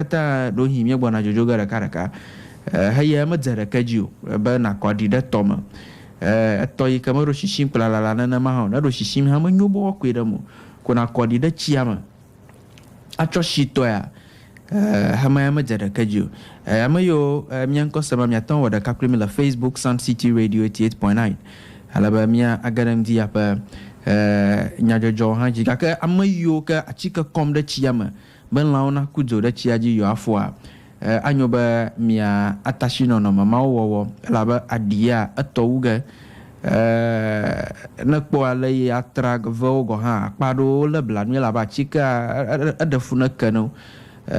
ta do hi mi gbona jojo gara karaka haya madzara kajiu ba na kwadi da toma to yi kamar shishim kula la na ma ha na ro shishim ha manyo bo ko da mu kuna kwadi da ciyama a cho shito ya hama madzara kajiu amayo mianko sama miaton wada kaprimi la Facebook Sandcity Radio 88.9 halaba mia agadam dia apa nyajojo ha ji ka amayo ka achika kom da ciyama ben launa kujo da ciyaji yo afwa anyo ba mia atashino no mama wo laba adia atouga na po ale ya trag vogo ha pado le blan mi laba chika adafuna kanu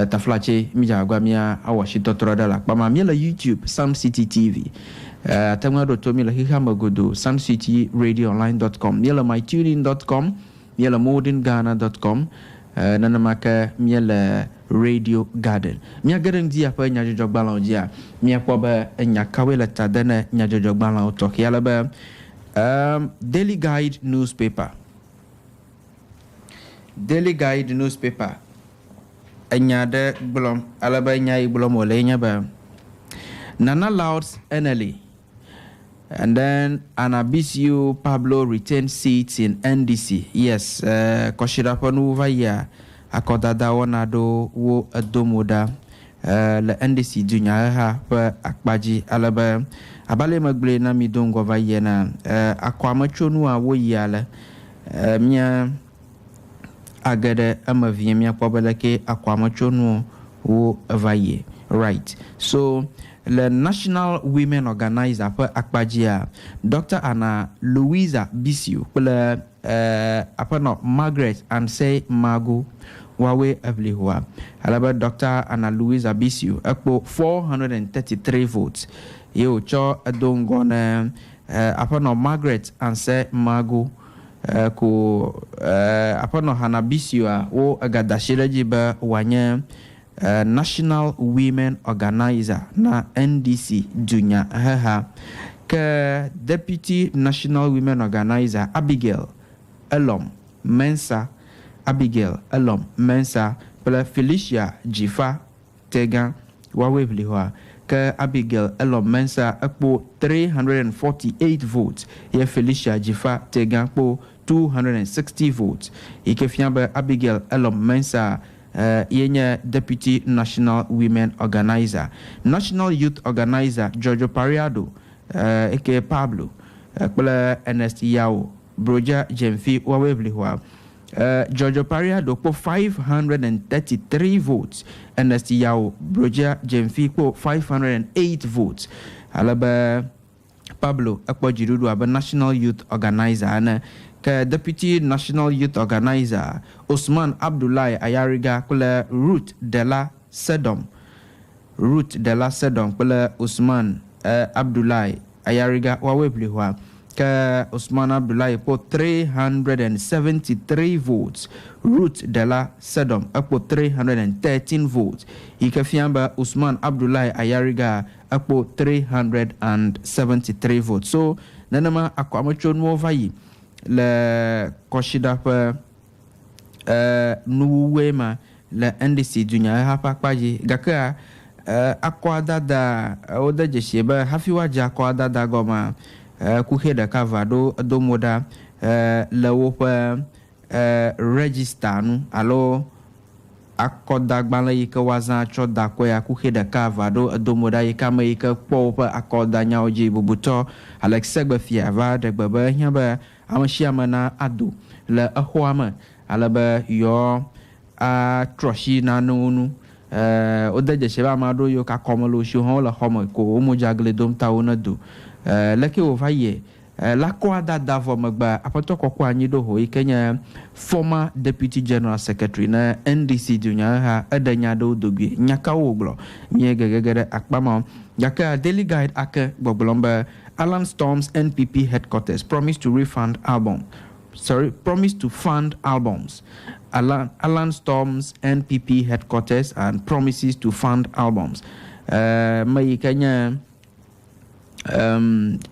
taflache mi jagwa mia awashito troda la pa mi la YouTube Sandcitytv tamwa do to mi la hihamagodo sandcityradioonline.com mi la mytuning.com mi la modernghana.com nana maka miela radio garden mia garden dia apa nya jojok balon dia mia po ba nya kawela tadana nya jojok balon to kiala ba daily guide newspaper anya de blom alaba nya blom ole nya ba Nana Louds NLA. And then Anabisio Pablo retained seats in NDC. Yes, Koshirapanu Vaya, Akodada Wanado, Wo Adomoda, le NDC Junior ha pa Akbaji Alaba, Abale Magle na Midongo Vayena, Akwamachonua wo yala, Mia Agade Amavia Mia Pobelake, Akwamachonu wo Vaye. Right. So, the National Women Organizer for Akbajia, Dr. Anna Louisa Bisiu, Margaret and say Magu Wawe Evlihua. However, Dr. Anna Louisa Bisiu, 433 votes. Yo, Cho Adongone, Margaret and say Magu. Hana Bisiu, O Agadashilajiba Wanye. National Women Organizer na NDC Junior haha ke Deputy National Women Organizer Abigail Elom Mensa pela Felicia Jifa Tegan Wawevliwa ke Abigail Elom Mensa akpo 348 votes ye Felicia Jifa Tegan po 260 votes ikefiamba Abigail Elom Mensa Yenya Deputy National Women Organizer, National Youth Organizer Giorgio Pariado, aka Pablo, Ernest Yao, Broja Jemfi Wawevliwa, Giorgio Pariado po 533 votes, Ernest Yao, Broja Jemfi po 508 votes, Alaba Pablo Akwajirudu aba National Youth Organizer and Deputy National Youth Organizer Osman Abdullahi Ayariga kula Ruth Della Sedom kula Osman Abdullahi Ayariga Waweblewa ka Osman Abdullahi po 373 votes, Ruth Della Sedom po 313 votes, ikafiamba Osman Abdullahi Ayariga po 373 votes. So nanama akwamachon mo vayi le koshida pa nuwema le NDC dunya hapa kwaji gaka akwadada oda jesheba hafiwa ja akwadada goma kuheda kavado domoda le wopa register nu alo akoda gbala yika wazan choda kwa kuheda kavado domoda yika ma yika popa akoda nyaoji bubuto alexegbe fiava de baba nyaba amashiamana ado le ahoama alaba yo a troshi na nonu odaje sheba amado yo ka komolo shu ho la homo ko mo jagle dom tauna do leke o vaye la kwada davo magba apoto kokko anyi do ho ikenya former deputy general secretary na NDC dunya ha adanya do dogwe nyaka woglo nyegegere akpama yaka daily guide ake gboglomba Alan Storm's NPP headquarters promised to fund albums. Alan Storm's NPP headquarters and promises to fund albums. Mai Kenya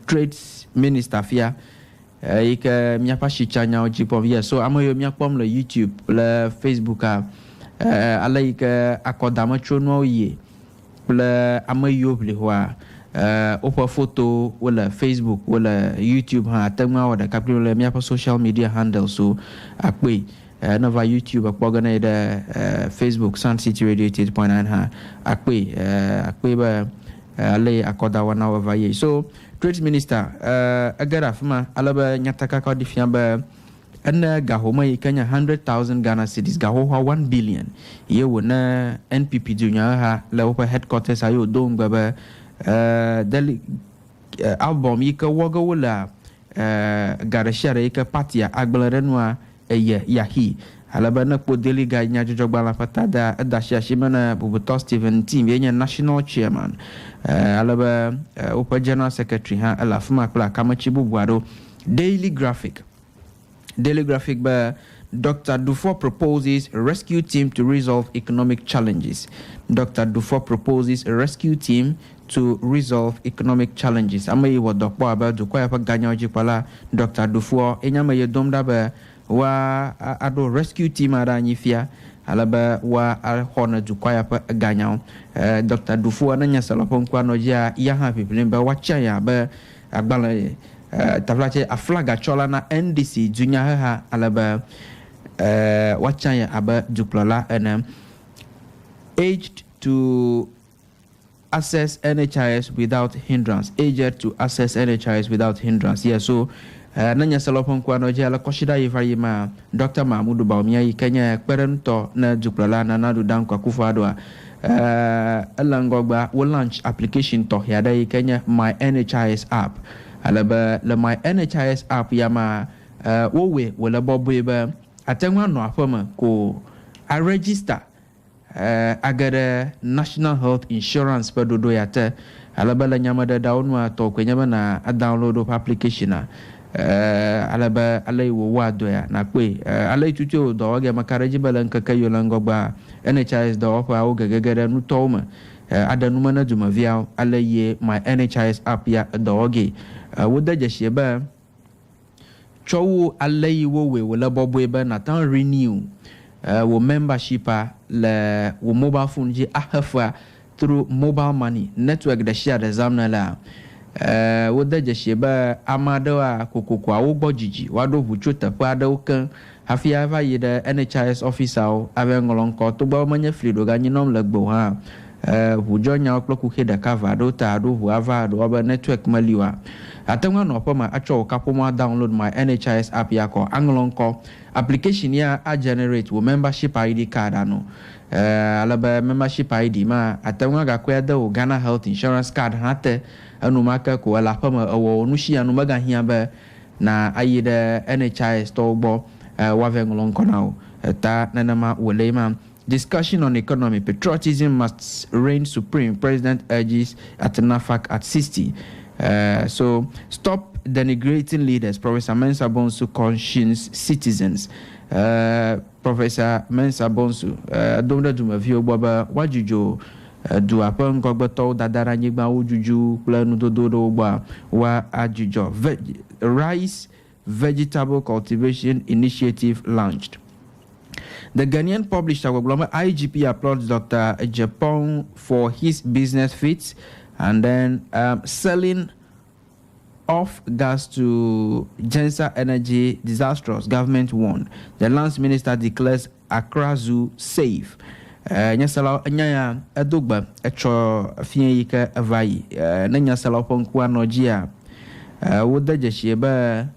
Trades Minister Fia ika miapa shichanya ojipo via so amoyo miapom le YouTube le Facebook ale ke akɔdame tso nuawo yie kple ame yiwo ʋli hoa woƒe foto wole Facebook wole YouTube hã ate ŋu awɔ ɖeka kpli wole míaƒe social media handles so akpe ne va YouTube akpɔ ge ne ɖe Facebook Sandcity Radio 88.9 hã akpe be ale akɔdawɔna wo va yie so Trade Minister ege ɖe afi ma ale be nyatakaka ɖi fia be ene gahome yi ke nye 100,000 Ghana cedis gahoha 1 billion ye wona NPP dunya ha le woƒe headquarters ayo do ngbe be album yi ke woge wole gaɖesia yi ke partia agble ɖe nua eye yahi ale be ne kpo daily guide nyadzɔdzɔgbalẽ ƒe tada eda asi me ne bubutɔ Stephen Team ye nye national chairman ale be woƒe general secretary hã ele afi ma kple akametsi bubu aɖewo Daily Graphic be Dr. Dufour proposes a rescue team to resolve economic challenges. Dr. Dufour proposes a rescue team to resolve economic challenges. Amayi wa dokpo aba dukwa ya pa ganyo jipala Dr. Dufour enyama ye domda be wa ado rescue team ada nyifia alaba wa hona dukwa ya pa ganyo. Dr. Dufour na nya salopon kwa nojia ya ha pipilin be wacha ya be agbala taflache aflaga chola na NDC dunya ha alaba wachanya aba duplola and aged to access NHIS without hindrance. Aged to access NHIS without hindrance. Yeah, so nanya salopon kwa no jela koshida yima Dr. Mahmudu Baumia yi Kenya kperento na duplola na nadu dan kwa kufadwa elangogba will launch application to yada yi Kenya My NHIS app. Alaba le My NHIS app yama wowe wala bobo ba atengwa no afama ko a register agada National Health Insurance pedodo yate alaba la nyama da downwa to kwenyama na download application na alaba alai wo wado ya na kwe alai tutu do wage makaraji balan kakayo langogba NHIS do fa o gegegere nu toma adanuma na duma via alai My NHIS app ya do wage woda jashie ba chowo alai wo we wala bobo ba na tan renew wo membership le wo mobile phone ji ahafa through mobile money network da share da zamna la woda jashie ba amadawa kokoko awo gbojiji wado bucho tapa da okan afia va yi da NHIS officer ave ngolonko to ba manya flido ga nyinom le gbo ha bujo nya okloku heda cover do ta do hu ava do ba network maliwa atengwa no poma acho kapo ma download My NHIS app yako anglonko application ya a generate wo membership ID card ano alaba membership ID ma atengwa ga kweda wo Ghana Health Insurance card hate anu maka ko ala poma wo nushi anu maga hia ba na ayide NHIS to bo wa venglonko now ta nanama wolema. Discussion on economy. Patriotism must reign supreme. President urges at NAFAC at 60. So stop denigrating leaders. Professor Mensah Bonsu cautions citizens. Professor Mensah Bonsu domda duma vio baba wajujo du apon gogboto dadara nyigba wujuju planu dodo ba wa ajujo rice vegetable cultivation initiative launched. The Ghanaian publisher IGP applauds Dr. Japon for his business feats and then selling off gas to Gensa Energy disastrous. Government warned. The Lands Minister declares Accra Zoo safe. Nyasala nyaya adugba echo finyika avai nyasala ponkwa nojia woda jeshieba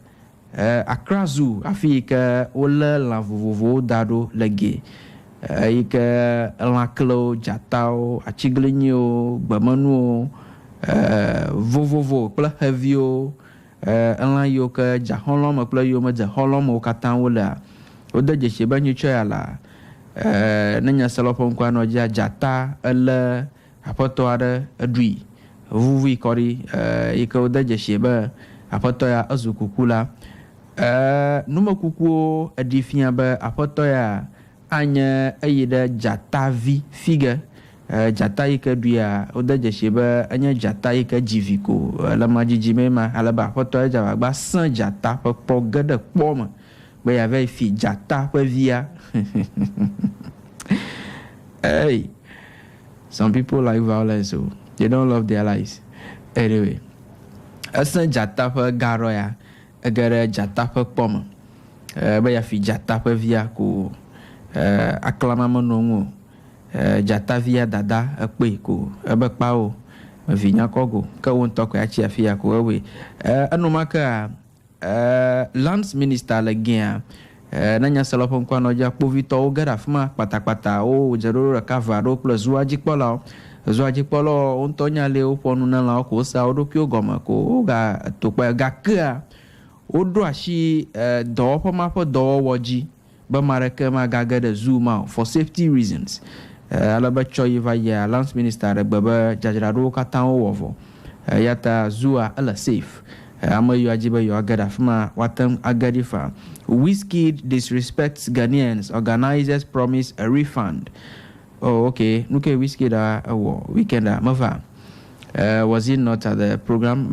Accra Zoo afika wole la vovovo dado lege ike laklo jatao achiglinyo gbamanu vovovo kple hevio ela yo ke jaholom kple yo me jaholom o katan wole woda jeshi ba nyu choyala nenya salopon kwa no jata ele apoto ade adui vuvi kori ike woda jeshi ba apoto ya azukukula numa kuku edifia ba apoto ya anya ayida jata vi figure jata ike duya oda jeshe ba anya jata ike jiviko la majiji mema alaba apoto ya jaba ba san jata po gede poma ba ya ve fi jata pe via Hey, some people like violence, so they don't love their lives. Anyway, asa jata pe garo ya, agara jata pe pom. Ba ya fi jata pe via ko aklama monongo. Jata via dada akpe ko ebe pa o vinya kogo ka won to ko achi afia ko we anuma ka lands minister la gya na nya salopon kwa no ja povito o garafma patapata o jarura kavaro plus zuaji polo on to nya le o ponu na la ko sa o do pio goma ko ga to pa ga ka o do ashi do po ma po do woji ba maraka ma ga ga da zoom out for safety reasons. Alaba choiva ya lance minister baba jajrado katan wovo yata zua ala safe ama yu ajiba yu agada fuma watam agadifa. Wizkid disrespects Ghanaians, organizers promise a refund. Oh okay, nuke Wizkid weekend mava was it not at the program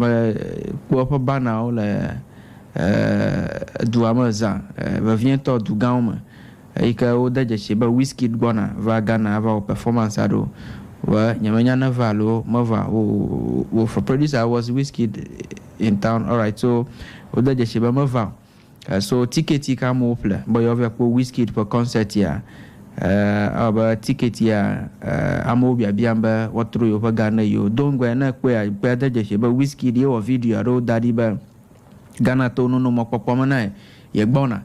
kwa bana ole duamaza vient to du gauma ika o daje sheba Wizkid gona va Ghana va performance ado wa nyamanya na valo mava o for producer was Wizkid in town. All right, so o daje sheba mava so ticket ka mo ple boy over ko Wizkid for concert ya aba ticket ya amobi abiamba watro yo Ghana yo don gwa na kwa daje sheba Wizkid yo video ado dadi ba Ghana to no mokpopoma na ye gbona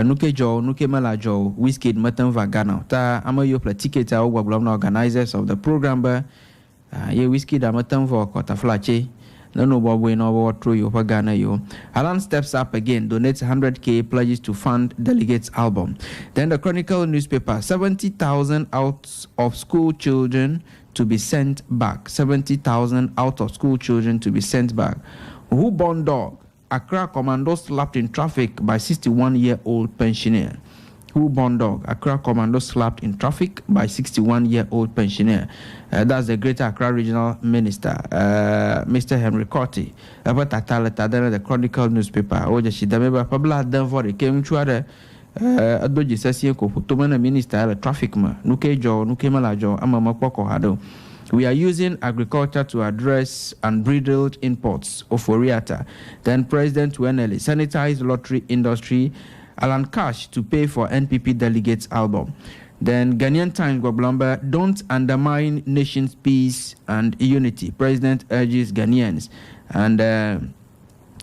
nuke malajo Wizkid matan va Ghana ta amayo pla ticket a ogwa organizers of the program ba ye Wizkid matan va kota flache no bobo no bo through yo Ghana yo. Alan steps up again, donates 100k, pledges to fund delegates album. Then the Chronicle newspaper, 70,000 out of school children to be sent back. 70,000 out of school children to be sent back. Who born dog? Accra commando slapped in traffic by 61-year-old pensioner. Who born dog? Accra commando slapped in traffic by 61-year-old pensioner. That's the Greater Accra Regional Minister, Mr. Henry Corty. About the Chronicle newspaper. Oja shidameba pabla danvori came chware adoji sasi ko putomana minister traffic ma nuke malajo amama poko hado. We are using agriculture to address unbridled imports of Oriata. Then President Wenele sanitized lottery industry. Alan Cash to pay for NPP delegates album. Then Ghanaian Times Gwablamba, don't undermine nation's peace and unity. President urges Ghanaians. And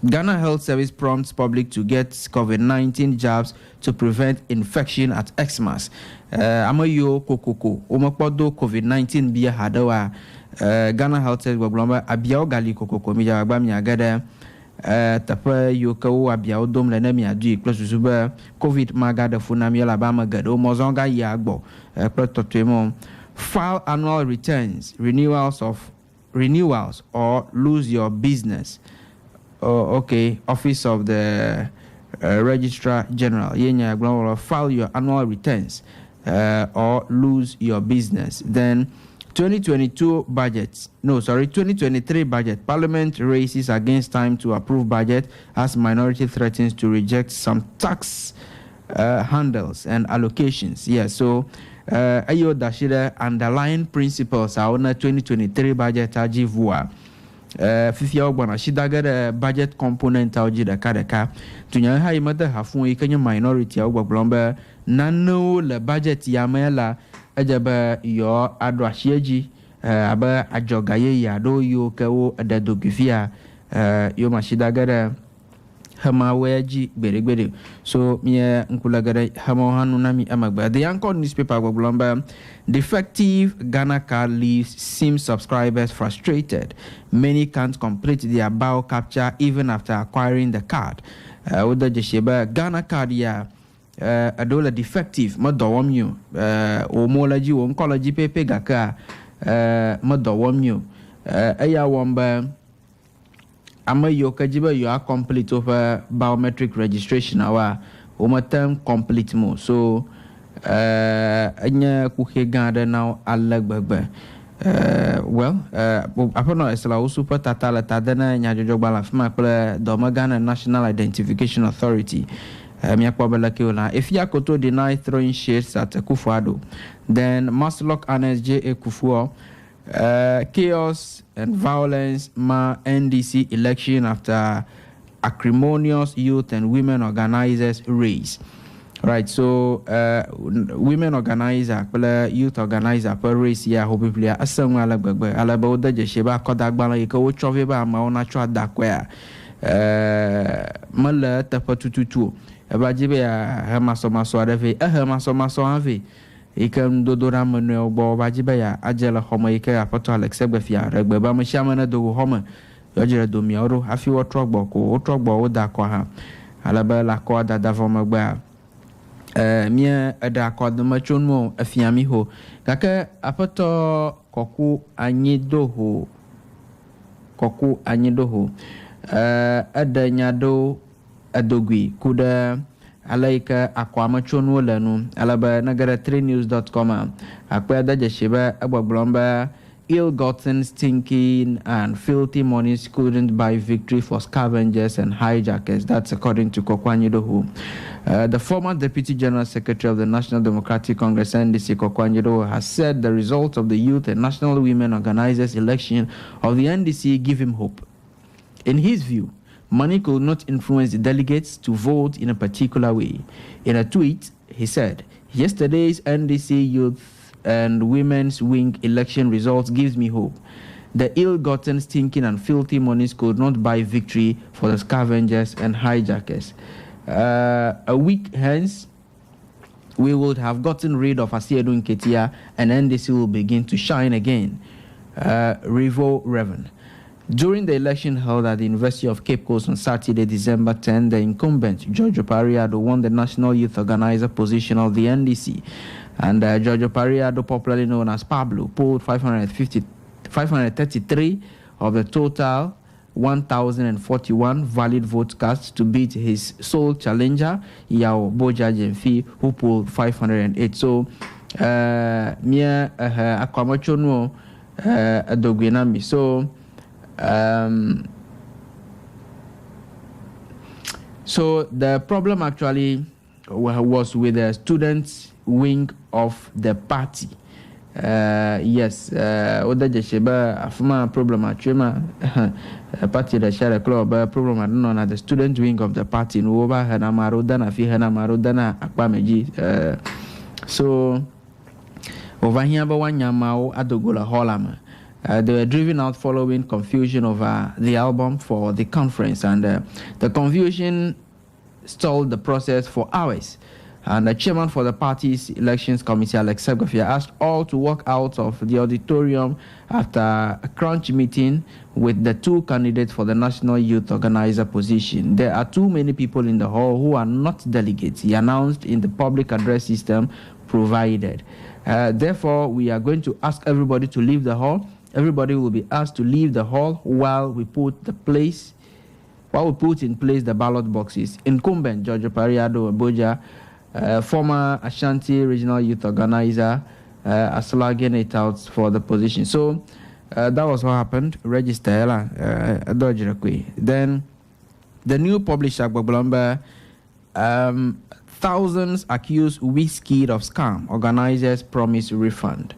Ghana Health Service prompts public to get COVID-19 jabs to prevent infection at Xmas. Amayo kokoko omakpodo COVID-19 biya hadawa Ghana Health Service Gwablamba abiao gali kokoko miya agbami agada tapa yoko abiao dom le nemi adu plus suba COVID magada funami Alabama gado mozonga yagbo prototemo file annual returns renewals or lose your business. Oh, okay, Office of the Registrar General. Yenya Global, file your annual returns or lose your business. Then 2023 budget. Parliament races against time to approve budget as minority threatens to reject some tax handles and allocations. Yeah, so ayo dashida underlying principles are on 2023 budget ajivua. Fifia bwana shidagara budget component aujida kadeka tunya hai mada hafun ikanya minority au blomba nano le budget ya mela ajaba yo adwashieji aba ajogaye ya do yo kawo adadogifia yo mashidagara hama weji beregbere so mie nkulagara hama hanu nami amagba. The Anchor newspaper Gwablamba, defective Ghana card leaves SIM subscribers frustrated. Many can't complete their bio capture even after acquiring the card. Oda jesheba Ghana card ya adola defective madawamyo omolaji oncology pepe gaka madawamyo aya wamba ama yoka jiba you are complete of biometric registration awa umatam complete mo so anya kuhe gada now alagbagba well apono esla usupa tatala tadana nya jojo bala fma kula Ghana National Identification Authority Miakwabela Keola. If Yakoto denied throwing shades at Kufuado, then Maslok Anes J.A. Kufuor, chaos and violence ma NDC election after acrimonious youth and women organizers race. Right, so women organizer, youth organizer, per race ya hope player, asang alaba oda jesheba kodagbala ika wo chove ba ma ona chwa dakwa mala tapatututu abajibe ya hamaso adafe hamaso ave ikam dodora manu bo bajibe ya ajela homo ika apato alex gbafia regbe ba mashama na do homo yojere do mioro afi wo trogbo wo dakwa ha alaba la ko dada vomagba mia ada akwaduma chonmo afiami ho kaka apato koku anyidoho ada nyado adogwi kuda alaika akwama chonwo lanu alaba nagara 3news.com akwa da jesheba agbablomba ill-gotten, stinking, and filthy monies couldn't buy victory for scavengers and hijackers. That's according to Kokwanyidohu. The former Deputy General Secretary of the National Democratic Congress, NDC, Kokwanyidohu, has said the results of the Youth and National Women Organizers election of the NDC give him hope. In his view, money could not influence the delegates to vote in a particular way. In a tweet, he said, "Yesterday's NDC Youth and Women's Wing election results gives me hope. The ill-gotten, stinking, and filthy monies could not buy victory for the scavengers and hijackers. A week hence, we would have gotten rid of Asiedu Nketia, and NDC will begin to shine again." Revo Revan. During the election held at the University of Cape Coast on Saturday, December 10, the incumbent, Giorgio Pariado, won the National Youth Organizer position of the NDC. And Giorgio Pariado, popularly known as Pablo, polled 533 of the total 1,041 valid votes cast to beat his sole challenger, Yao Boja Jemfi, who polled 508. So, Mia Akwamachono Adogwenami. So the problem actually was with the students' wing of the party. Yes, Oda Jesheba, Afuma problem at Chema, party that share a club, problem at none at the student wing of the party in Uba, Hanamarodana, Fihanamarudana, Akwameji. So, over here, one Yamao Adogola Holama. They were driven out following confusion over the album for the conference, and the confusion stalled the process for hours. And the chairman for the party's elections committee, Alex Segofia, asked all to walk out of the auditorium after a crunch meeting with the two candidates for the National Youth Organizer position. There are too many people in the hall who are not delegates, he announced in the public address system provided. Therefore, we are going to ask everybody to leave the hall. Everybody will be asked to leave the hall while we put in place the ballot boxes. Incumbent Giorgio Pariado Boja, former Ashanti Regional Youth Organizer, are slugging it out for the position. So that was what happened. Register. Then the new publisher, Gbagbulamba, thousands accused Wizkid of scam. Organizers promise refund.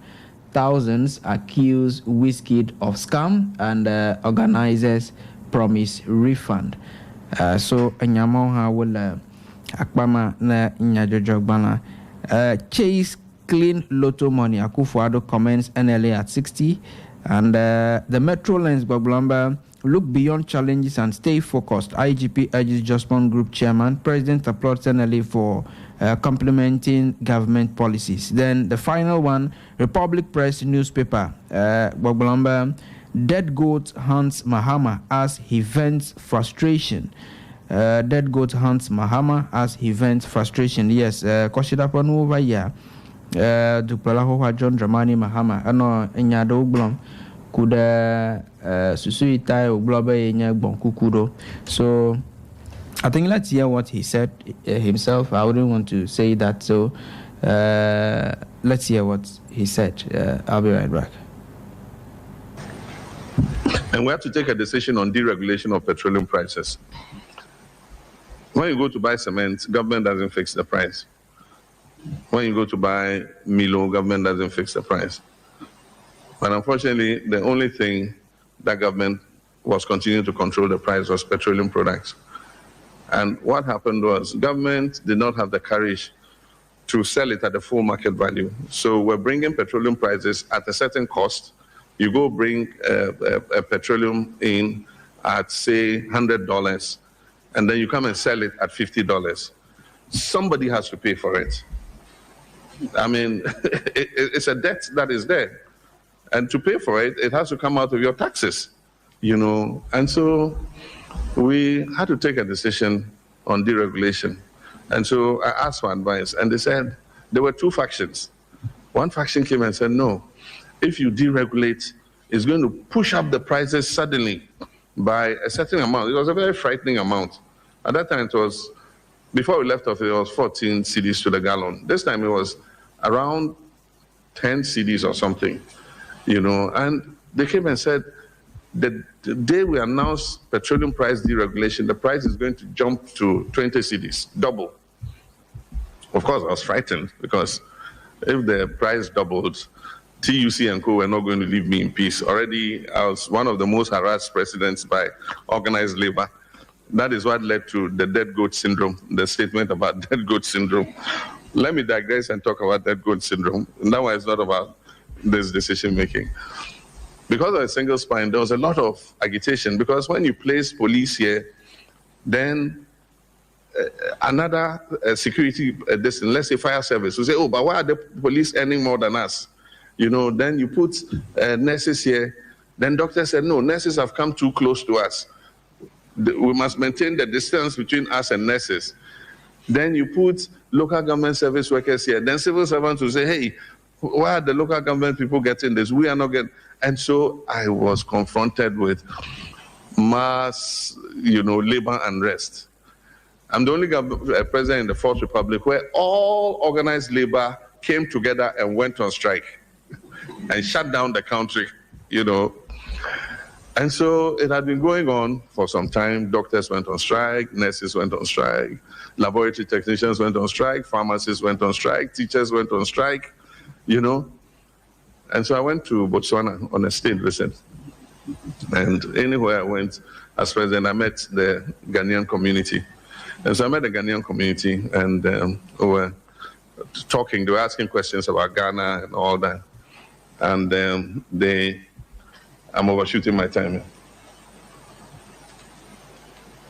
Thousands accuse Wizkid of scam, and organizers promise refund. So Nyamon will Akbama na Nyajojogbana. Chase clean lotto money. Akufo-Addo comments NLA at 60. And the Metro Lens Gbagbulamba look beyond challenges and stay focused. IGP urges Jospon Group Chairman. President applauds NLA for complementing government policies. Then the final one, Republic Press newspaper. Gbagbulamba, dead goat hunts Mahama as he vents frustration. Dead goat hunts Mahama as he vents frustration. Yes, Koshidapon over here. Dupalaho John Dramani Mahama. Ano Enyado Blom. Kuda Susuitai Oglobe Enya Bonkukudo. So I think let's hear what he said himself. I wouldn't want to say that. So let's hear what he said. I'll be right back. And we have to take a decision on deregulation of petroleum prices. When you go to buy cement, government doesn't fix the price. When you go to buy Milo, government doesn't fix the price. But unfortunately, the only thing that government was continuing to control the price was petroleum products. And what happened was government did not have the courage to sell it at the full market value. So we're bringing petroleum prices at a certain cost. You go bring a petroleum in at, say, $100, and then you come and sell it at $50. Somebody has to pay for it. I mean, it's a debt that is there. And to pay for it, it has to come out of your taxes, you know. And so we had to take a decision on deregulation. And so I asked for advice, and they said there were two factions. One faction came and said, no, if you deregulate, it's going to push up the prices suddenly by a certain amount. It was a very frightening amount. At that time, it was, before we left off, it was 14 cedis to the gallon. This time it was around 10 cedis or something, you know. And they came and said, the day we announce petroleum price deregulation, the price is going to jump to 20 cedis, double. Of course, I was frightened, because if the price doubled, TUC and co were not going to leave me in peace. Already, I was one of the most harassed presidents by organized labor. That is what led to the dead goat syndrome, the statement about dead goat syndrome. Let me digress and talk about dead goat syndrome. That one is not about this decision making. Because of a single spine, there was a lot of agitation, because when you place police here, then another security, let's say fire service, will say, oh, but why are the police earning more than us? You know, then you put nurses here, then doctors said, no, nurses have come too close to us. We must maintain the distance between us and nurses. Then you put local government service workers here, then civil servants will say, hey, why are the local government people getting this? We are not getting. And so I was confronted with mass, you know, labor unrest. I'm the only president in the Fourth Republic where all organized labor came together and went on strike and shut down the country, you know. And so it had been going on for some time. Doctors went on strike, nurses went on strike, laboratory technicians went on strike, pharmacists went on strike, teachers went on strike, you know. And so I went to Botswana on a state visit. And anywhere I went as president, I met the Ghanaian community. And so I met the Ghanaian community, and we were talking. They were asking questions about Ghana and all that. And I'm overshooting my time.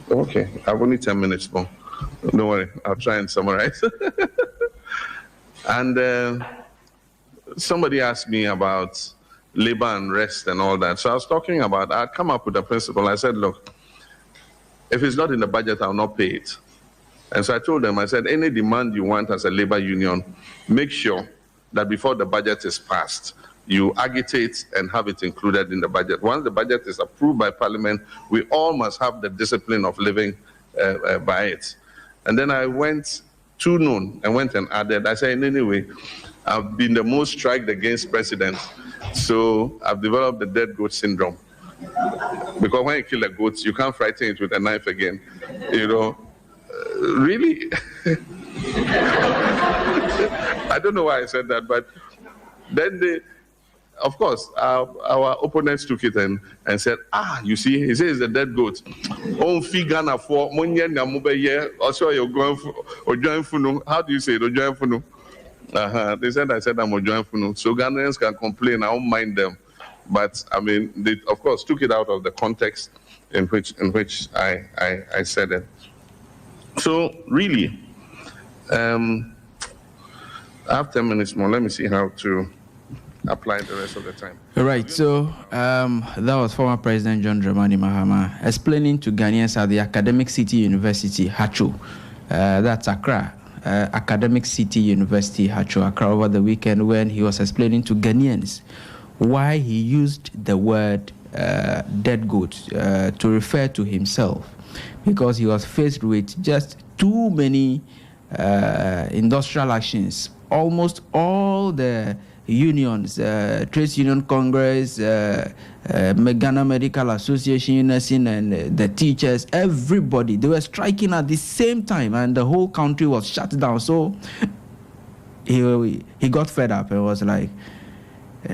Okay, I have only 10 minutes more. Don't worry, I'll try and summarize. And somebody asked me about labor unrest and all that. So I was talking about, I'd come up with a principle. I said, look, if it's not in the budget, I'll not pay it. And so I told them, I said, any demand you want as a labor union, make sure that before the budget is passed, you agitate and have it included in the budget. Once the budget is approved by Parliament, we all must have the discipline of living by it. And then I went to noon and went and added, I said, anyway, I've been the most striked against president, so I've developed the dead goat syndrome. Because when you kill a goat, you can't frighten it with a knife again. You know, really? I don't know why I said that, but then they, of course, our opponents took it and said, you see, he says the dead goat. How do you say it? They said I said I'm Ojuanfunu. So Ghanaians can complain, I won't mind them. But I mean, they of course took it out of the context in which I said it. So really, I have 10 minutes more. Let me see how to apply the rest of the time. All right. So that was former President John Dramani Mahama explaining to Ghanaians at the Academic City University, Hacho. That's Accra. Academic City University, Hacho, Accra, over the weekend, when he was explaining to Ghanaians why he used the word dead goat to refer to himself, because he was faced with just too many industrial actions. Almost all the unions, Trades Union Congress, Ghana Medical Association, nursing, and the teachers, everybody, they were striking at the same time, and the whole country was shut down. So he got fed up and was like,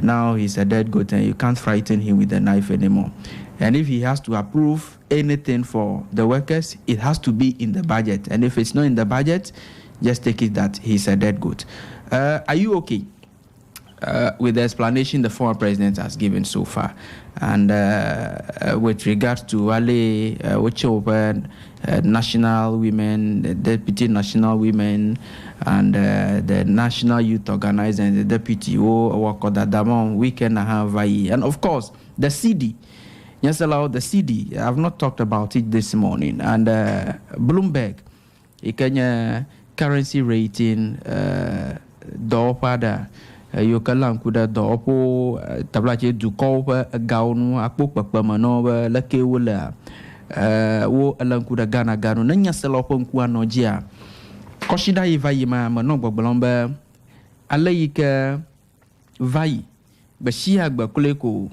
now he's a dead goat and you can't frighten him with a knife anymore. And if he has to approve anything for the workers, it has to be in the budget. And if it's not in the budget, just take it that he's a dead goat. Are you okay with the explanation the former president has given so far? And with regards to Ali, which open national women, deputy national women, and the national youth organizer and the deputy weekend and of course the CD. Yes, allow the CD. I've not talked about it this morning. And Bloomberg, Kenya currency rating, dopada. You can kuda dopo tablache du kopa gaunu akpo pamano lake wula wo alankuda gana ganu nanya selopon ku anojia koshida ivayima mano gbogbomba alayika vai bashia gbakuleko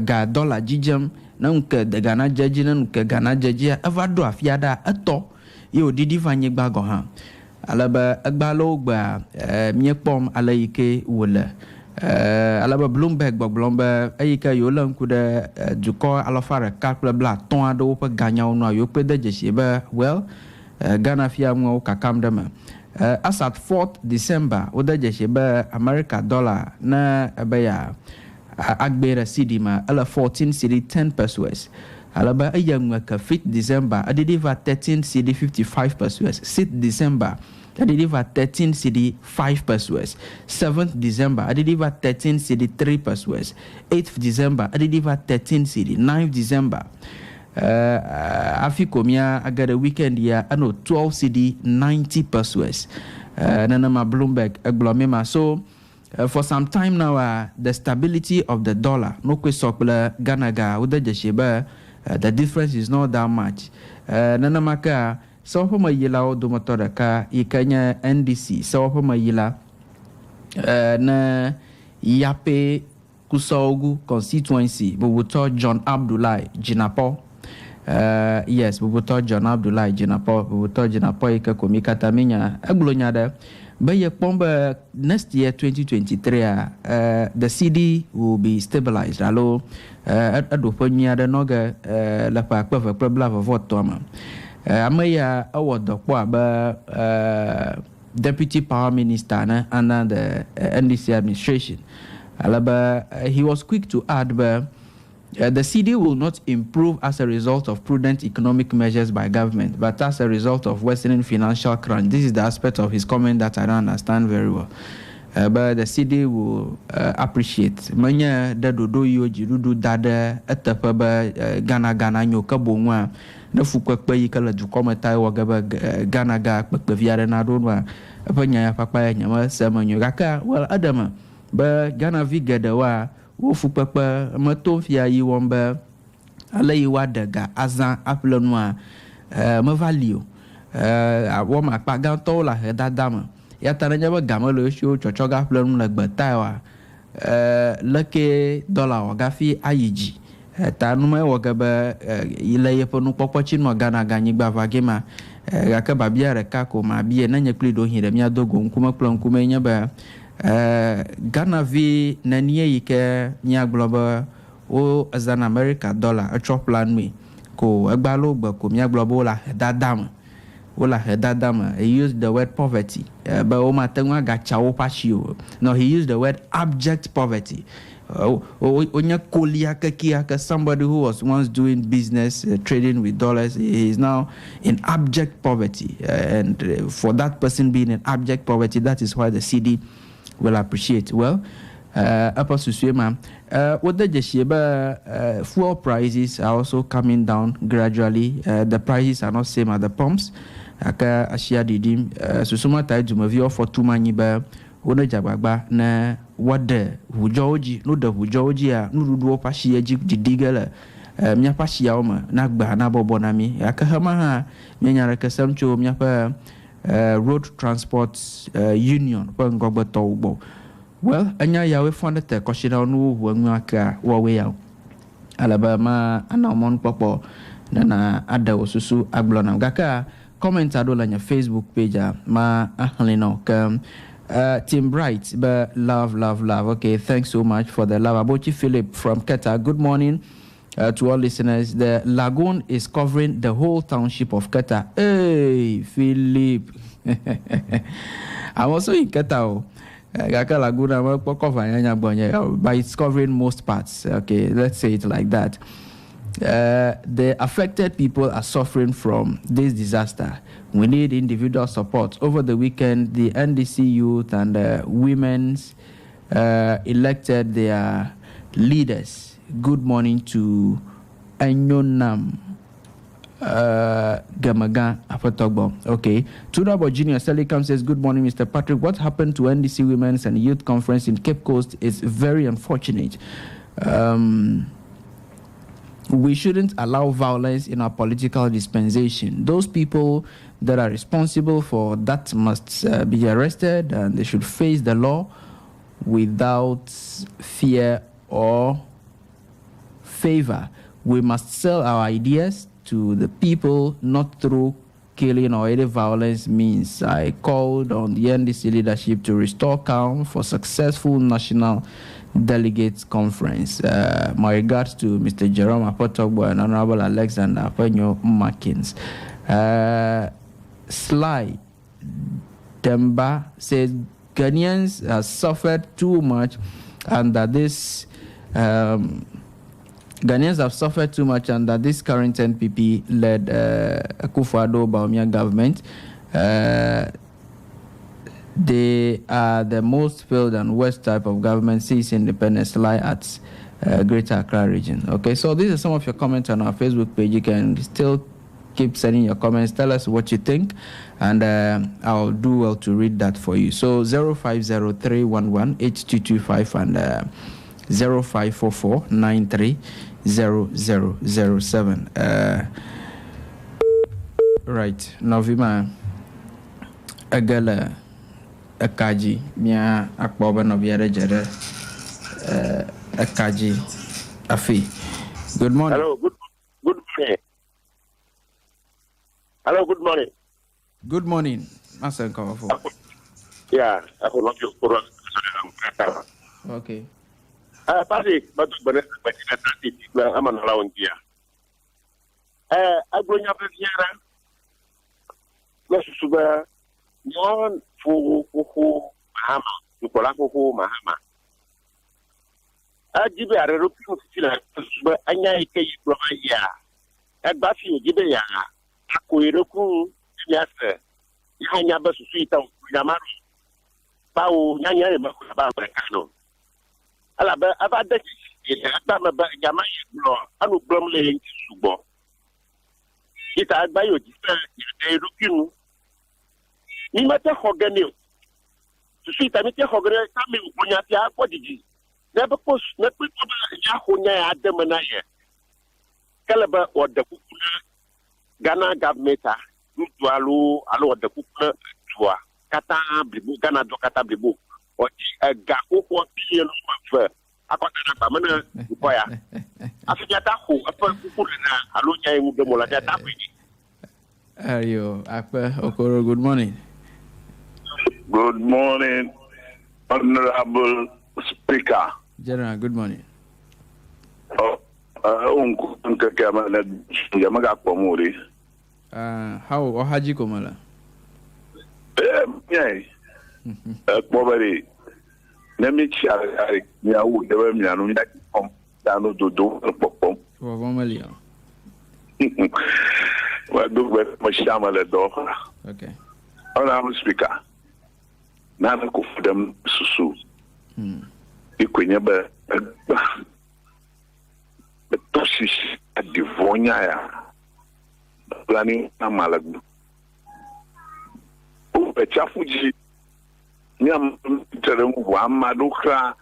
ga dollar jijam nanke de Ghana jaji nanke Ghana jaji avado afiada ato yo didi vanye gbago ha alaba agbalo gba miepom alayike wala alaba Bloomberg ayika yo lankuda duko alafara kalkula bla ton ado pe ganya ono yo pe de jesiba well Ghana fia mo kakamdama as at 4th December oda jesiba America dollar na abaya agbera sidima ala 14 cedi 10 pesos alaba ayang ka 5th December adediva 13 cedi 55 pesos 6th December adediva 13 cedi 5 pesos 7th December adediva 13 cedi 3 pesos 8th December adediva 13 cedi 9th December afikomia agada weekend ya ano 12 cedi 90 pesos nana ma Bloomberg aglomema. So for some time now, the stability of the dollar, no question, Ganaga, Uda Jesheba, the difference is not that much. Nanamaka, so for my yellow domotoraka, Ikanya NDC, so for my yella, na Yape Kusogu constituency, Bubuto John Abdullahi, Jinapo. Yes, Bubuto John Abdullahi, Jinapo, Bubuto Jinapo, Ika Komika Taminya, Aglonyada. But next year, 2023, the CD will be stabilized. Hello, Adoponia the Noga, La Papa, Probla of Votoma. Amaya award the Deputy Power Minister under the NDC administration. Alaba, he was quick to add, but the CD will not improve as a result of prudent economic measures by government, but as a result of worsening financial crunch. This is the aspect of his comment that I don't understand very well. But the CD will appreciate. Manya dadodo yoji dudu dada etapaba Ghana nyoka bongwa na fukwa yi kala jukoma tai wagaba Ghana ga kpeviare na donwa apanya ya papa nyama samanyo gaka well adama ba Ghana vigadawa wofu papa mato fia yi womba alayi wadaga azan aplenwa me value woma paga to la hedadama ya taranya ba gamalo sho chochoga plenu la gbatawa leke dollar wagafi ayiji tanuma wagaba ilaye ponu popochi no Ghana ganyi gbavagema gaka babia reka ko ma bie na nyekli do hire mi adogo nkuma plan kuma nya ba Ghana vi naniye yike nya global o azan America dollar a chop plan me ko agbalo gba ko nya global la dadam wala hedadama. He used the word poverty but o matengwa gacha o pasio. No, he used the word abject poverty. Onya kolia kakia somebody who was once doing business trading with dollars, he is now in abject poverty, and for that person being in abject poverty, that is why the CD will appreciate. Well, upper Suswema, what the Jesheba fuel prices are also coming down gradually. The prices are not same at the pumps. Aka Ashia Didim, Susuma Taijumavio for 2 maniba, Una Jababa, na wade hujoji, no the hujojia, Nudu Pashia Digala, Miapashia Oma, Nagba, Nabo Bonami, Akahamaha, Mianaraka Samcho, Miapa. Road Transport Union Pangoba Tobo Well, anya yawe fonda te koshira no wanwaka wawe yaw. Alabama anamon popo na ada osusu aglona gaka comment adola nya Facebook page ma ahlino kam Team Bright but love. Okay, thanks so much for the love. Abochi Philip from Keta, good morning to all listeners. The lagoon is covering the whole township of Keta. Hey Philip. I'm also in Keta. But it's covering most parts. Okay, let's say it like that. The affected people are suffering from this disaster. We need individual support. Over the weekend, the NDC youth and women's elected their leaders. Good morning to Anyonam Gamaga Apatogbo. Okay. Tudabo Junior Selikam says, good morning, Mr. Patrick. What happened to NDC Women's and Youth Conference in Cape Coast is very unfortunate. We shouldn't allow violence in our political dispensation. Those people that are responsible for that must be arrested, and they should face the law without fear or favor. We must sell our ideas to the people, not through killing or any violence means. I called on the NDC leadership to restore calm for successful national delegates conference. My regards to Mr. Jerome Apotogbo and Honorable Alexander Apenyo Markins. Sly Demba says Ghanaians have suffered too much, and that this Ghanaians have suffered too much, and that this current NPP-led Akufo-Addo Bawumia government, they are the most failed and worst type of government since independence lie at Greater Accra region. Okay, so these are some of your comments on our Facebook page. You can still keep sending your comments. Tell us what you think, and I'll do well to read that for you. So 0503118225 and 0544930007. Right, Novima Agala Akaji Mia Akboba Noviera Jere Akaji Afi. Good morning. Hello, good morning. Hello, good morning. Good morning. Master Kawafo. Yeah, I will not use for us. Okay. Patrick, but I'm an allowing here. I'm going up here. Let's super yon for Mahama, Nicolako Mahama. I give a repeat to Anya from a year. At Buffy, give a Akuiroku, yes, Yanya Basuita, Yamaru, Pau, Yanya, Makano. Alaba, about that, Yamash, I will bromley Subo. It had by you, they look you. Ni matter Hoganil. To see Tamita Hogan coming when you have what did you? Never post, not put Yahunya at the Manaya. Calabar or the Kukuna, Ghana government, Alu, the Kukuna, Tua, Kata, Bibu, Ghana, Dokata Bibu, or a Gaku, what Piano, I got a Pamana, Upoya. After that, who a Pukuna, Aluja, the Molada. Are you, Akpa Okoro? Good morning. Good morning, Honorable Speaker. General, good morning. How Ohaji Komala? Poverty. Let me share. There were me and down to do for 1 million. Well, do with my shaman door. Okay. Honorable Speaker. Nana ko them susu. Ikunya ba tosis adivonya ya. Planning na malagu. O pechafuji nyam tere mu amadu kra.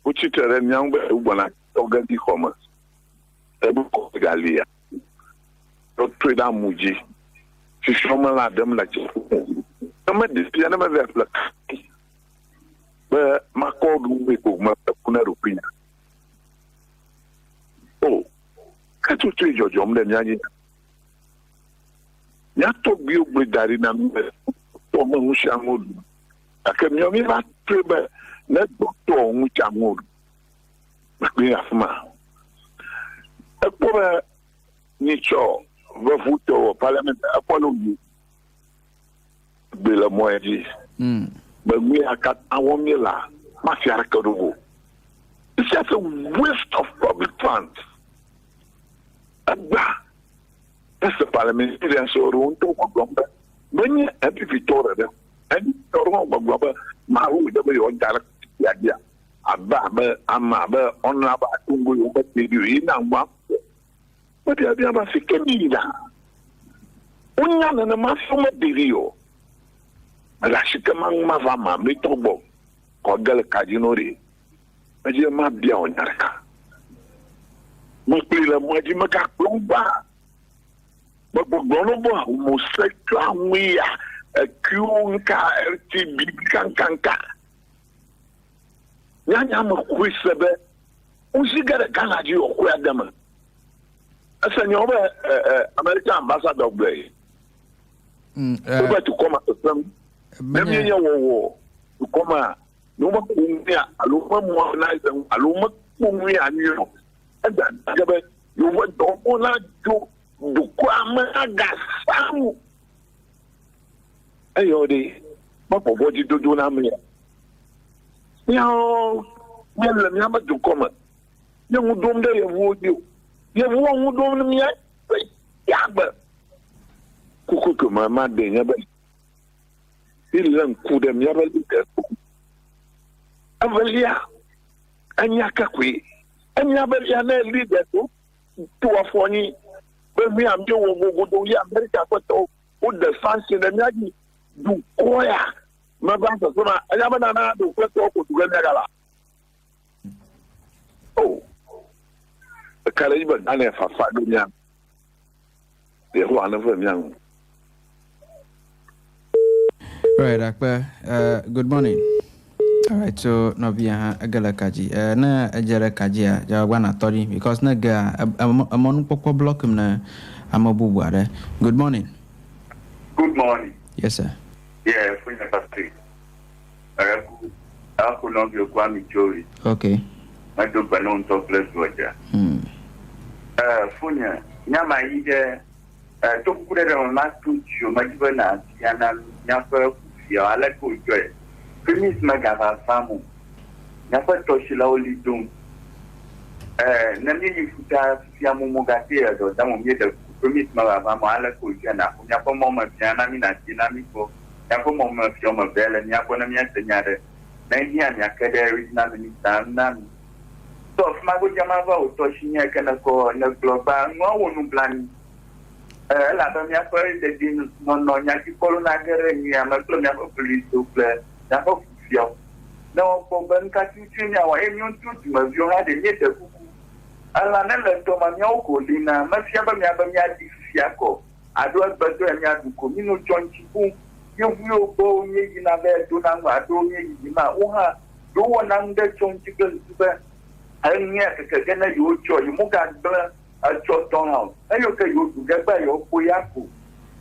Uchi tere nyam be ubona ogadi commerce. Ebu ko galia. Do trade amuji. Si shoma la dem la chi. But but my code will go my opinion. Oh, can't you change your job then? You to be with that in a Mushamud. I can you not prepare let doctor Mushamud. We have ma. A poor nicho, Vafuto, Parliament, apology. Bela Moedi. But we are cut our miller, Mafia Kadugo. It's just a waste of public funds. That's the parliamentarian so room to Gomba. When you have to Victoria, and Toroma, Maru, the direct idea. Ababa, Amaba, Onaba, Tungu, but you in and one. But the other was a Kenida. Unyan and a Masuma Divio. Rashikamang Mavama, Mitobo, Kodel Kajinori. I just might be on Yarka. Mupila Majimaka Plumba. But Bonobo, Museka, we are a Kunka, LTB, Kanka. Yanyama Quisebe, Usiga Kanaji or Quadama. As an American ambassador of Blay. Over to come at them. Maybe war to come out. No more Aluma more nice and Aluma Mumia and you. And then you went to Ona to Kwamaga Samu. Ayodi, Papa, what you do now? Now, never to come. You don't dare would you. You won't do me yet. Yeah, but Kuku, my mother, never. He'll could have never looked at Avalia and Yakakwi and Yabelia leader to a phony. When we are doing what we do, America, but put the fancy and Yagi do Koya. My brother, I never know to talk to Grenada. Oh, the Caribbean, I have a fat young. The one of them young. Right, Akbar. Good morning. All right, so no be a galakaji. Na jere kajia jawana tori because na ga amon pokwa block na amabubuare. Good morning. Good morning. Yes, sir. Yeah, for the Patrick. Aku no bi kwa mi jori. Okay. Ma do ba no to place waja. Funya nyama ide to kure de ma tu ju ma jibana yana nyafa ya ala ko joy. Premise magava famu. Nyafa to shila oli dum. Na mi yifuta ya mumugate do da mo mi de premise magava mo ala ko jana. Nyafa mo ma piana mi na dinamiko. Nyafa mo ma fio ma bele nyafa na mi atanyare. Na hiya nyakade original ni sana. So mago jamava o to shinya kana ko na global ngo wonu plan. La ba mi afa de din no nyaki kolo na gere ni amaklo mi afa police to play. Now, for Bencatia, or any one you had a letter. Alanella Tomanioko, Lina, Masiaba Yabamia Fiaco. I do not better and Yadu Comino John Chipu. You will go in a bed to Nanga, do me, Oha, do one under John Chicken. I near Kagana, you show you Muga a short town. I okay, you get by your Poyaku.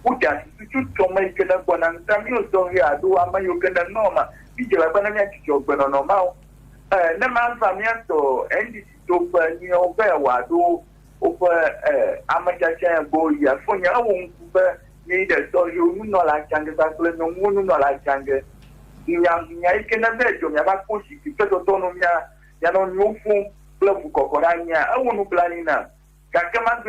Uja to make it up one and some you don't hear do a Mayukan Norma. Vigila Banana Joker normal. Naman Famiato, and this to Neo Bewa do over amateur boy, Fonia won't need a so you know like Changa, no moon, no like Changa. I can imagine you have pushed because of Tonomia, Yanon Mufu, Club Cocorania, I won't plan now. Kakaman,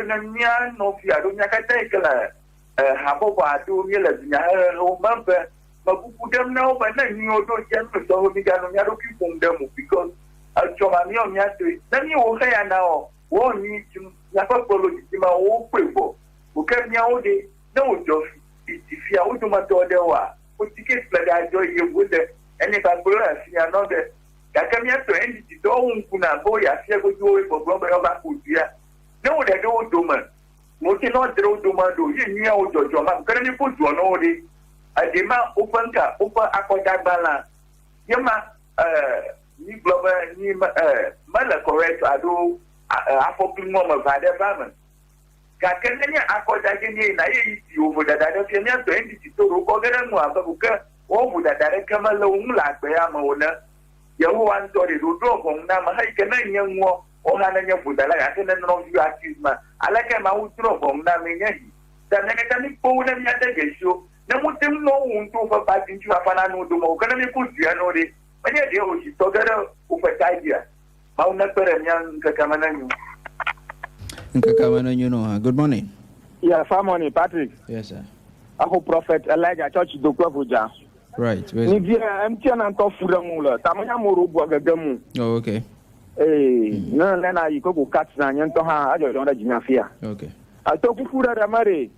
no fear, don't take a Habova do realize remember, but who them now, but then you don't get to so we got on them because I'll show my young yato. Then you will say now, won't need to never follow my own people. Who kept me all day, no job. If you are to my daughter, put tickets like I enjoy you with it, and if I pull us, you are not there. I come here to end it all. Kuna boy, I feel good away for Robert Obaku. No, they don't do man. Moki no draw to Mado, you know, Jojo, can you put one already? I demand open car, open Akoda Bala. Yama, ni global ni mala correct ado afopimo ma vade vama ka kenenya akoda gini na yi over da da kenya 20 to ko gara mu ababuka o bu da da kama la umla gbe ya ma wona yawo wan to de do ko na ma hai kenenya nwo o na nya budala ya kenenya no yu akisma alaka ma utro ko na me nyi da na ka ni po na nya da gesho na mutum no unto fa ba tin fa na no do mo kana mi ku ya no de manya de o ji to gara u fa taidia ma una pere nya kama na nyu Good morning. Yeah, fine morning, Patrick. Yes, sir. Ako Prophet Elijah Church Dokwa Fuja. Right. Ni dia MTN anto fura mu la. Tamanya mo robo agagamu. Oh, okay. Na yi ko kat na nyanto ha ajo don da jinyafia. Okay. Ato ku fura da mare.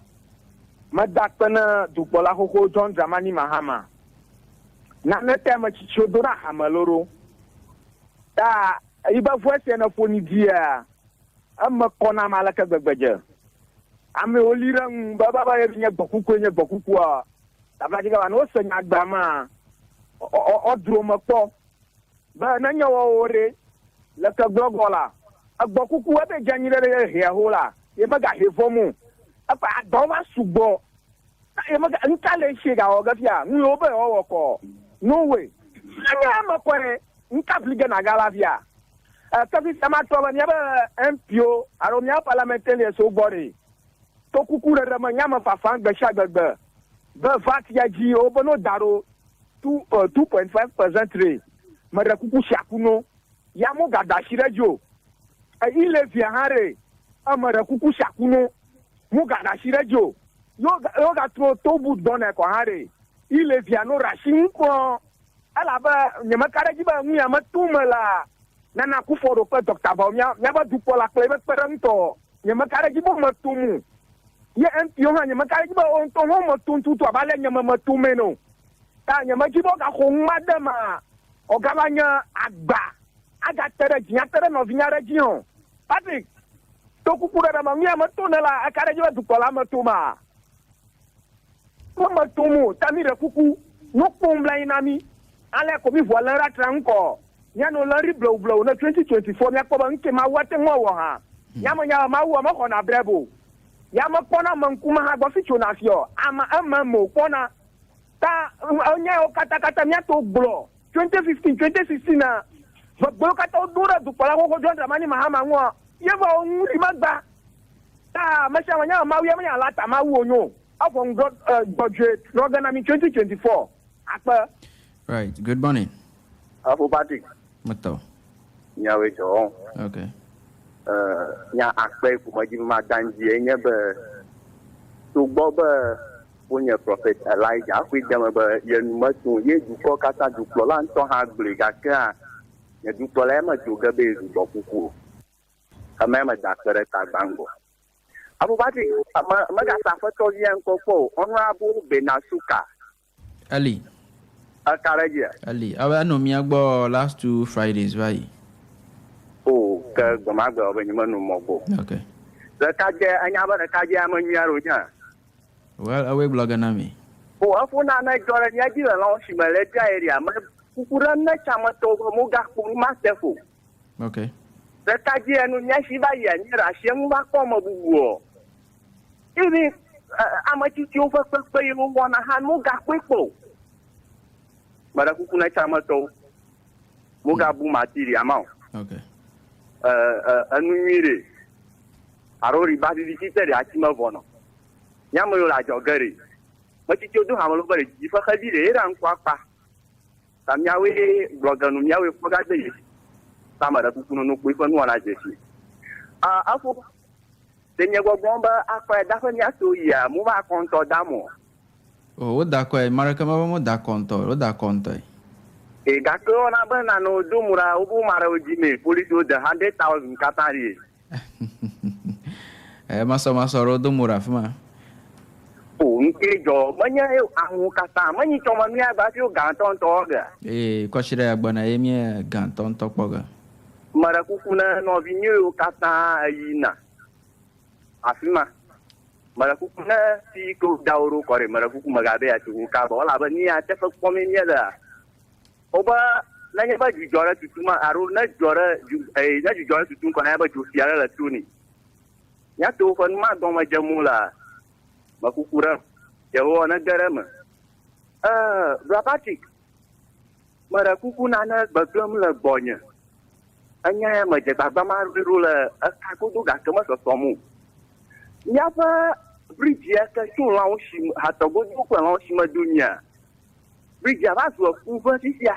Madakpana dupola ko John Dramani Mahama. Na tema chichodora hamaloro. Ta iba voice na foni dia. Amma kona malaka gbegbeje ame oliran baba nya gbokuku a tabaji ga no so nya gbama o duro mpo ba na nya wo ore la ka glogola agbokuku wa be janyire he hola e maga he fomu apa do wa subo e maga nkale shega o gafia nu obe o woko no way anya makore nkaplige na galavia Kafi sama toba nyaba MPO aromia parlementaire so bori to kukura rama nyama fafan besha gbegbe be vat ya ji obono daro 2.5% rate mara kuku shakuno ya mo gada shirejo ile via hare amara kuku shakuno mo gada shirejo yo ga tobu dona ko hare ile via no rashin ko ala ba nyama karaji ba nya matumala nana kuforo pe Dr. Baumia nyaba dupola klebe peranto nyama kare gibo matumu ye MPO ha nyama kare gibo on to ho matuntu to abale nyama matumeno ta nyama gibo ga ko madama o gabanya agba aga tere jinya tere no vinya region Patrick to kukura da mamia matunela akare gibo dupola matuma ko matumu tamire kuku no pombla inami ale ko bi voila ratranko nyano lari blow na 2024 nya ko ba nke ma wate ngo ha nyama nya ma wo ma ko na brebo ya ma kona mankuma ha gbo ficho na fio ama mo kona ta onya o kata nya to glo 2015 2016 na gbo kata dura du pala ko John Dramani Mahama ngo ye ba onri magba ta ma sha nya ma wi ma lata ma wo nyo afọ budget organizing 2024 apa. Right, good morning. Afu Patrick. Mato. Nyawe jo. Okay. Nya akpe ku maji ma danji enya be to boba punya Prophet Elijah ku dem be yen matu ye du ko kata du plan to ha bliga ka ya du problema ju ga be du bokuku kama ma dakere ta bango Abu Patrick ma ga sa foto yen ko ko honorable Benasuka Ali Akarajia. Ali, I know me agbo last 2 Fridays, right? Oh, ke gamaga ba nyima no mobo. Okay. Da kaje anya ba da kaje amanyaro nya. Well, away blogger na me. Oh, afu na na jora nya di la shi male ja area ma kukura na chama to mo ga ku ma sefu. Okay. Da kaje anu nya shi ba ya nya ra shi mu ba ko mo buwo. Ibi amachi ti o fa pe yo wona han mo ga kwepo. Mara kukuna chama to muga bu matiri amao. Okay. Anuire arori badi dikiteri achima vono. Nyamo yo la jogari. Mati chodu hamalo bare jifa khadire ran kwapa. Tamyawe bloganu nyawe foga de. Tamara kukunu no kuifa no na jeshi. Afo tenye gogomba akwa dafa nyaso ya mu ba konto damo. Oh, what that quite Maracama, what that contour, what that contour? A Gako na Banano, Dumura, Ubumara, Jimmy, police with the 100,000 Qatari. Masoro, Dumura. Oh, Nkejo, Manya, Amukata, Many Tomania, but you Ganton Toga. Koshira Bonaemia, Ganton Topoga. Marakukuna, Novinu, Kata, Ina. Afima. Marakukuna si ko dauro kore marakuku magabe atu ka bola bania te fa komenya da oba na nya ba ju jora tutuma aro na jora na ju jora tutum ko na ba ju fiara la tuni ya to fa ma don ma jamula ma kukura ya wo na garama rapatik mara kuku na na bagam la bonya anya ma je ba ma ru la ka ko do ga kama so somu nya fa bridge ya ka tun la o shi ha to go ju ko la o shi ma dunya bridge ya ba so ku fa si ya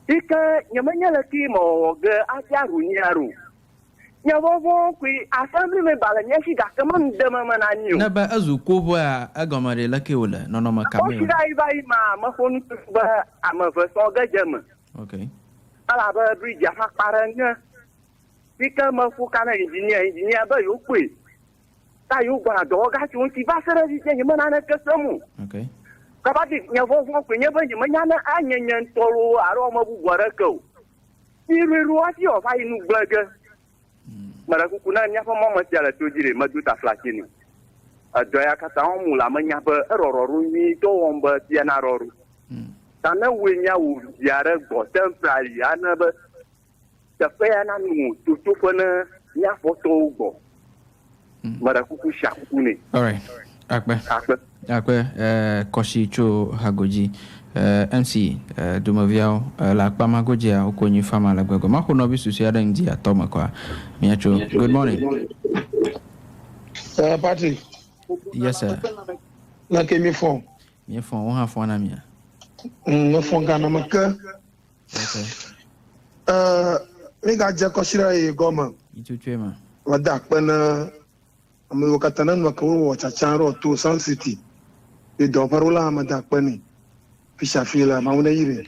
ika nyamanya la ki mo ga aja ru nyaru nyavovo kwi assembly me bala nyeshi ga kama ndema mananyo na ba azuko bo a agomare la ke wala no no makame o shida ibai ma fonu ba ama fa so ga jema okay ala ba bridge ha paranga ika ma fu kana engineer ba yo kwi ta yo gba do ga ti won ti ba sara di je mana na kasamu okay kabati nyavovo kwi nyeba nyanya na anyenyen toro aro ma bu gwara ko iru ati o fa inu gbaga mara kuna nya fa mama tiala tojire maduta flakini adoya kata on mula manya ba rororu ni to won ba tiana roru tana wenya wu yare go temporary ana ba ta fa na nu to fona nya foto go mara kuku shakune all right akbe koshi cho hagoji MC Dumoviao la Pamagoja Okonyi Fama la Gwego Mako no bisu si ada ndi atoma kwa miacho. Good morning. Patrick. Yes sir. Na ke mi fon. Mi fon o ha fon na mia. No fon ga na maka. Okay. Mi ga je ko shira e goma. Itutwe ma. Wada pana amu wakatana no ko wo chacharo to Sandcity. E do parola amada pani. Fishafila mauna yire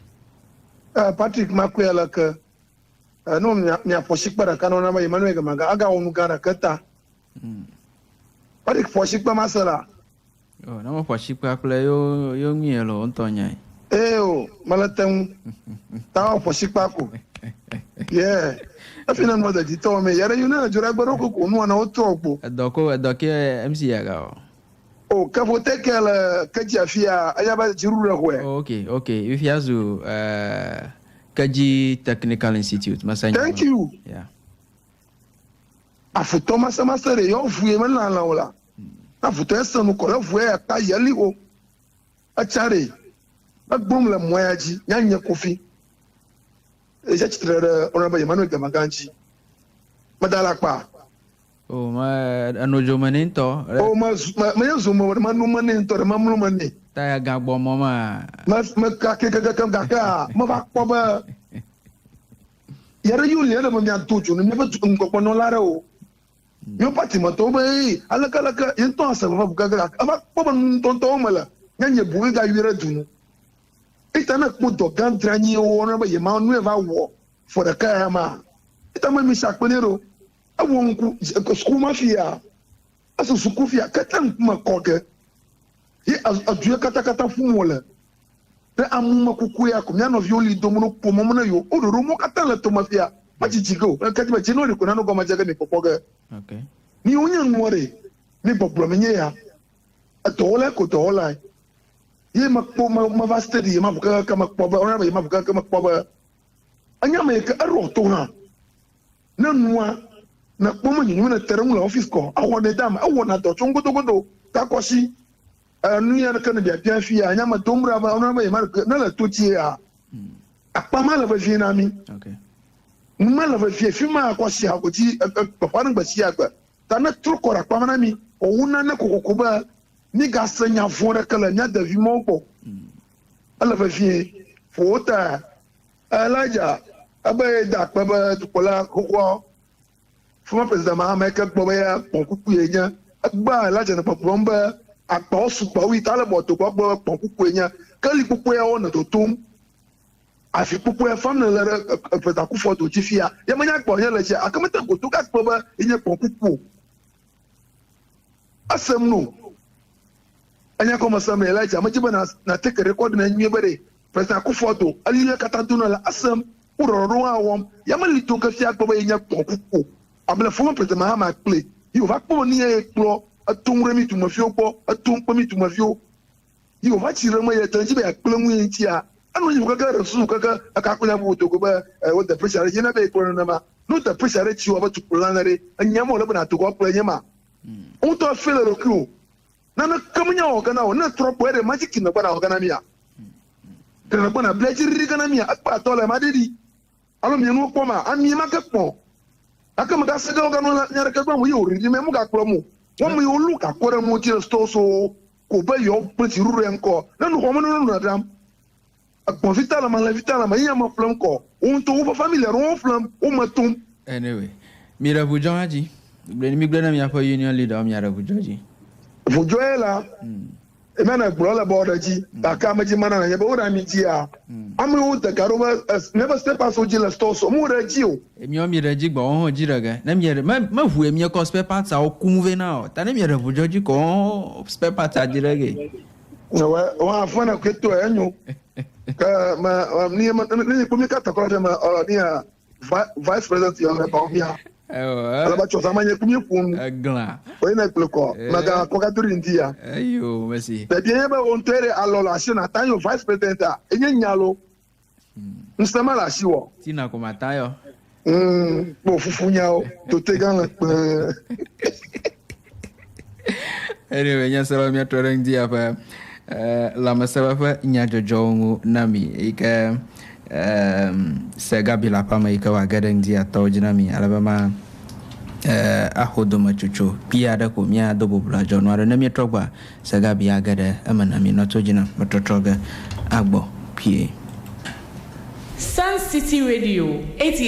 Patrick makwela ka no nya poshikbara kanona ma Emmanuel Gamaga aga onu gara kata Patrick poshikba masala na mo poshikba kule yo mielo ontonya o malatem ta poshikba ko yeah afina no da dito me yara yuna jura gbaro ko no na otogbo doke MC yaga Oh, kavote kela kajafia ayaba jirura hwe. Okay. If yazu Kaji Technical Institute, Masanya. Thank you. Yeah. Afuto masere yo fuye mala la ola. Afuto esa no ko fuye aka yali o. Achare. Bagbom la moyaji nyanya kofi. Eja chitrere onaba Emmanuel Gamaganchi. Madala pa. Oh, ma anojo manento. Oh, ma yazumo manu manento re mamlu mani. Ta ga gbo mo ma. Ma ka ma ba ko ba. Yara yuli yara mo mi antuju ni me ko no lara o. Yo pati mo to be alaka into asa ba ga aba ko ba tonto mala. Nyanye buwe ga yira dunu. Itana ko do gantranyi o na ba ye ma nu eva wo for the kama. Itama mi shakpenero. Awonku school mafia aso sukufia katan kuma koke ye aduye kata fumola te amuma kukuya ko nyano violi domuno pomomo na yo odoro mo kata la to mafia majijigo kati ba jenori ko nano goma jaga ni popoga okay ni onya nwore ni bobro menye ya atola ko tola ye makpo ma vastedi ma buka kama poba ona ba ma buka kama poba anya me ka aro to ha na nwa na kpomo nyinyi na teremu la office ko awo de dam awo na to chongodogodo ka kosi anu ya ka na bia fi anya ma domra ba ona ba ma na la totie a akpama la ba fi na mi okay ma la ba fi ma kosi ha ko ti papa na ba si agba ta na tru ko ra akpama na mi o wuna na kokoko ba ni ga sanya fora kala nya da vi mo ko ala ba fi fota alaja abaye da akpaba tukola kokko former president Mahama ka gbo ya ponkuku enya agba laje na popomba akpa osupa wi tale boto gbo ponkuku enya kali pupu ya ona to tum afi pupu ya famna la president ku foto tifia ya manya gbo nya la je akamata go to ka gbo ba enya ponkuku asem no anya ko masam ya laje amajiba na take record na nyi bare president ku foto ali ya katantuna la asem uroro awom ya mali to ka fi gbo ba enya ponkuku abla former president Mahama play you va po ni e klo atumre mi tumafio po atumpo mi tumafio you va chire mo ye tanji be aklo mu entia anu yi kaka resu kaka aka kunya bu to ko ba what the pressure je na be ko na ma no the pressure chi wa ba tu planare anya mo le bana to ko planya ma on to fele ro ku na na kamunya o kana o na trop ere magic na bana o kana mia kana bana blejiri kana mia akpa to le madidi alo mi no ko ma ami ma ka pon aka ma ka se ga o kana nyara ka gba mo yo ri me mo ga klo mo wọ́n mu yóò lù kakọ́rẹ́ mu tí tó so kò bẹ́ yọ pèsè rúru ẹ̀ ń kọ́ lẹ́nu kọ́ ọmọdé nínú nàdàm àpọ̀n fita lama yíyan ma filam kọ́ ohun tó wọ́n family ẹ̀rọ wọ́n filam ó ma tún. Anyway mìíràn fújọ́ ají mi gbẹ́dọ̀ mi àpọ̀ union leader ọmọ yàrá fújọ́ ají. fújọ́ yẹ la èmi àná gbọ́dọ̀ lẹ bọ́ ọ̀dọ̀ jí kàkà méjì mana nà yẹ bẹ́ ó rà mí jí a àmì ó tẹ̀kárọ̀ bẹ́ never step out jí lẹ stọ̀ so mú rẹ̀ jí o. èmi ọ̀ mi rẹ̀ jí gbọ̀ ọ̀hún jí rẹ̀ gẹ̀ ne mi yẹrẹ má hu èmi kọ́ spare parts àwọn kún fẹ́ náà ta ne mi yẹrẹ fújọ́ jí kọ́ spare parts àjí rẹ̀ gẹ̀. wọ́n àfọ́n náà kéto ẹ̀ ń yọ ka ma ni ko mi ka ta ko de ma ni vice president yo me ba mi a ala ba cho sama nye kumi fun glan o ina ko maga ko ka duri ndia ayo merci de bien ba on tere alola shi na tanyo vice president a enye nyalo nsema la shi wo tina ko matayo bo fufu nyao to te gan anyway nya sala mi atore ndia pa la masaba fa nya jojongu nami ika sega bila pama ika wa gadan dia tawjina mi alabama ahodo machucho pia da ko mia do bobla jonware na mi trogba sega bia gada amana mi no tojina mototroga agbo pie Sandcity Radio 88